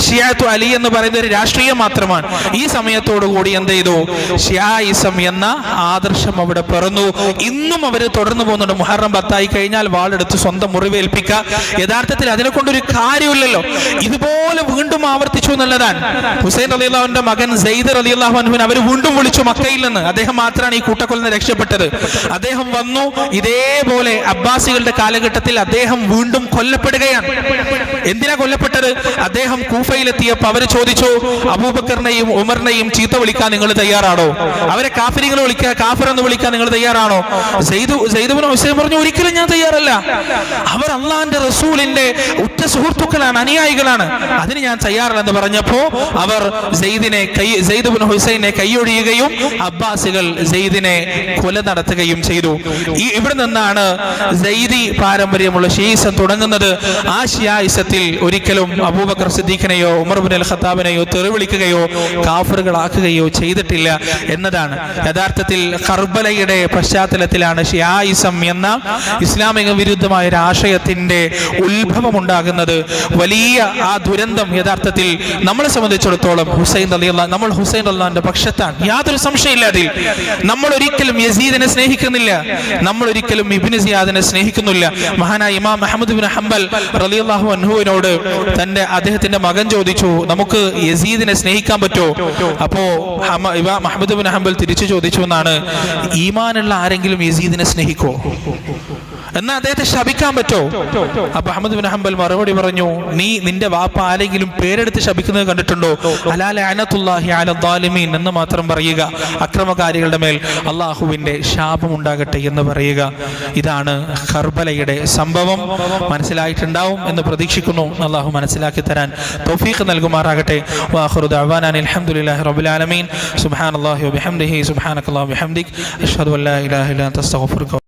[SPEAKER 1] ഷിയാത്തു അലി എന്ന് പറയുന്ന ഒരു രാഷ്ട്രീയം മാത്രമാണ്. ഈ സമയത്തോടു കൂടി എന്ത് ചെയ്തു? ഷിയായിസം എന്ന ആദർശം അവിടെ പിറന്നു. ഇന്നും അവർ തുടർന്നു പോകുന്നുണ്ട്. മുഹറം 10 കഴിഞ്ഞാൽ വാളെടുത്ത് സ്വന്തം മുറിവേൽപ്പിക്കുക. യഥാർത്ഥത്തിൽ അതിനെ കൊണ്ടൊരു കാര്യമില്ലല്ലോ. ഇതുപോലെ വീണ്ടും ആവർത്തിച്ചു എന്നുള്ളതാണ്. ഹുസൈൻ റളിയല്ലാഹുവിന്റെ മകൻ സെയ്ദ് റളിയല്ലാഹു അൻഹുവിനെ അവർ വീണ്ടും വിളിച്ചു മക്കയിൽ നിന്ന്. അദ്ദേഹം മാത്രമാണ് ഈ കൂട്ടക്കൊലന്ന് രക്ഷപ്പെട്ടത്. അദ്ദേഹം വന്നു. ഇതേപോലെ അബ്ബാസികളുടെ കാലഘട്ടത്തിൽ അദ്ദേഹം വീണ്ടും കൊല്ലപ്പെടുകയാണ്. എന്തിനാ കൊല്ലപ്പെട്ടത്? അദ്ദേഹം കൂഫയിലെത്തിയപ്പോൾ അവർ ചോദിച്ചു, അബൂബക്കറിനെയും ഉമറിനെയും ചീത്ത വിളിക്കാൻ നിങ്ങൾ തയ്യാറാണോ? അവരെ കാഫിറുകൾ വിളിക്കാൻ, കാഫിർ എന്ന് വിളിക്കാൻ നിങ്ങൾ തയ്യാറാണോ? സെയ്ദ് ഇബ്നു ഹുസൈൻ പറഞ്ഞു, ഒരിക്കലും ഞാൻ തയ്യാറല്ല. അവർ അള്ളാന്റെ റസൂലിന്റെ ഉറ്റ സുഹൃത്തുക്കളാണ്, അനുയായികളാണ്, അതിന് ഞാൻ തയ്യാറല്ലെന്ന് പറഞ്ഞപ്പോ അവർ സെയ്ദ് ഇബ്നു ഹുസൈനെ കൈയൊഴിയുകയും അബ്ബാസികൾ സെയ്ദിനെ കൊല നടത്തുകയും ചെയ്തു. ഇവിടെ നിന്നാണ് സെയ്ദി പാരമ്പര്യമുള്ള ഷിയായിസം തുടങ്ങുന്നത്. ആ ഷിയായിസത്തിൽ ഒരിക്കലും അബൂബക്കർ സിദ്ദീഖിനെയോ ഉമർ ഇബ്നു അൽ ഖത്താബിനെയോ തെറിവിളിക്കുകയോ കാഫിറുകളാക്കുകയോ ചെയ്തിട്ടില്ല എന്നതാണ്. യഥാർത്ഥത്തിൽ കർബലയുടെ പശ്ചാത്തലത്തിലാണ് ഷിയായിസം എന്ന ഇസ്ലാമിക വിരുദ്ധമായ ഒരു ആശയത്തിന്റെ ഉത്ഭവം ഉണ്ടാകുന്നത്. വലിയ ആ ദുരന്തം യഥാർത്ഥത്തിൽ നമ്മളെ സംബന്ധിച്ചിടത്തോളം ഹുസൈൻ റളിയല്ലാഹുവിന്റെ പക്ഷത്താണ്, യാതൊരു സംശയമില്ലാതെ. നമ്മൾ ഒരിക്കലും യസീദിനെ സ്നേഹിക്കുന്നില്ല, നമ്മൾ ഒരിക്കലും ഇബ്നു സിയാദിനെ സ്നേഹിക്കുന്നില്ല. മഹാനായ ഇമാം അഹ്മദ് ഇബ്നു ഹംബൽ റളിയല്ലാഹു അൻഹുവിനോട് അദ്ദേഹത്തിന്റെ മകൻ ചോദിച്ചു, നമുക്ക് യസീദിനെ സ്നേഹിക്കാൻ പറ്റുമോ? അപ്പോ ഇമാം അഹ്മദ് ഇബ്നു ഹംബൽ തിരിച്ചു ചോദിച്ചു എന്നാണ്, ഈമാനുള്ള ആരെങ്കിലും യസീദിനെ സ്നേഹിക്കോ? എന്നാ അദ്ദേഹത്തെ ശപിക്കാൻ പറ്റോ? അപ്പൊ അഹ്മദ് ഇബ്നു ഹംബൽ മറുപടി പറഞ്ഞു, നീ നിന്റെ വാപ്പ ആരെങ്കിലും പേരെടുത്ത് ശപിക്കുന്നത് കണ്ടിട്ടുണ്ടോ? അലാ ലഅനത്തുല്ലാഹി അലൽ ളാലിമീൻ എന്ന് മാത്രം പറയുക, അക്രമകാരികളുടെ മേൽ അള്ളാഹുവിന്റെ ശാപം ഉണ്ടാകട്ടെ എന്ന് പറയുക. ഇതാണ് കർബലയുടെ സംഭവം. മനസ്സിലായിട്ടുണ്ടാവും എന്ന് പ്രതീക്ഷിക്കുന്നു. അള്ളാഹു മനസ്സിലാക്കി തരാൻ തൗഫീഖ് നൽകുമാറാകട്ടെ. വആഖിറു ദഅവാനാ അൽഹംദുലില്ലാഹി റബ്ബിൽ ആലമീൻ. സുബ്ഹാനല്ലാഹി വബിഹംദിഹി സുബ്ഹാനകല്ലാഹു വബിഹംദിക് അഷ്ഹദു അല്ലാ ഇലാഹ ഇല്ലാ അൻത അസ്തഗ്ഫിറുക